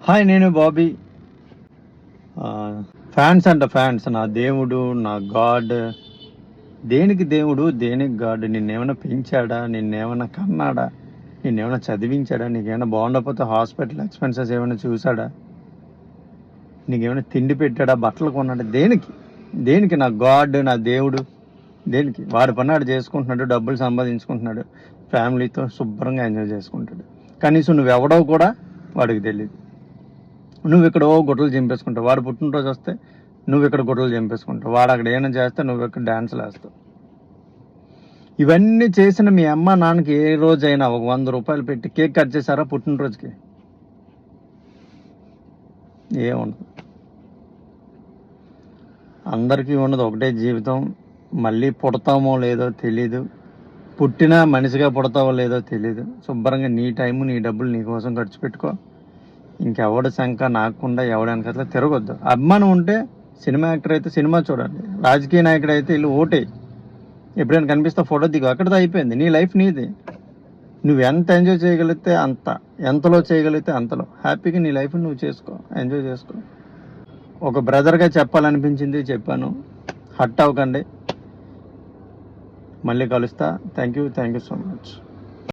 Hi, నేను Bobby. Fans అంట fans. నా దేవుడు, నా గాడ్. దేనికి దేవుడు, దేనికి గాడ్? నిన్నేమైనా పెంచాడా? నిన్నేమైనా కన్నాడా? నిన్నేమైనా చదివించాడా? నీకేమైనా బాగుండకపోతే హాస్పిటల్ ఎక్స్పెన్సెస్ ఏమైనా చూసాడా? నీకేమైనా తిండి పెట్టాడా? బట్టలు కొన్నాడా? దేనికి నా గాడ్, నా దేవుడు? దేనికి? వాడి పన్నాడు చేసుకుంటున్నాడు, డబ్బులు సంపాదించుకుంటున్నాడు, ఫ్యామిలీతో శుభ్రంగా ఎంజాయ్ చేసుకుంటాడు. కనీసం నువ్వెవడో కూడా వాడికి తెలియదు. నువ్వు ఇక్కడ గుడ్డలు చింపేసుకుంటావు. వాడు పుట్టినరోజు వస్తే నువ్వు ఇక్కడ గుడ్డలు చింపేసుకుంటావు. వాడు అక్కడ ఏమైనా చేస్తే నువ్వు ఇక్కడ డ్యాన్సులు వేస్తావు. ఇవన్నీ చేసిన మీ అమ్మ నాన్నకి ఏ రోజైనా ఒక 100 రూపాయలు పెట్టి కేక్ కట్ చేశారా పుట్టినరోజుకి? ఏముండదు. అందరికీ ఉన్నది ఒకటే జీవితం. మళ్ళీ పుడతామో లేదో తెలీదు. పుట్టినా మనిషిగా పుడతావో లేదో తెలీదు. శుభ్రంగా నీ టైము, నీ డబ్బులు నీ కోసం ఖర్చు పెట్టుకో. ఇంకెవడి శంక నాకుండా ఎవడానికి అట్లా తిరగొద్దు. అభిమానం ఉంటే సినిమా యాక్టర్ అయితే సినిమా చూడండి, రాజకీయ నాయకుడు అయితే ఇల్లు ఓటే. ఎప్పుడైనా కనిపిస్తే ఫోటో దిగు, అక్కడితో అయిపోయింది. నీ లైఫ్ నీది. నువ్వు ఎంత ఎంజాయ్ చేయగలిగితే అంత, ఎంతలో చేయగలిగితే అంతలో హ్యాపీగా నీ లైఫ్ నువ్వు చేసుకో, ఎంజాయ్ చేసుకో. ఒక బ్రదర్గా చెప్పాలనిపించింది, చెప్పాను. హట్ అవ్వకండి. మళ్ళీ కలుస్తా. Thank you so much.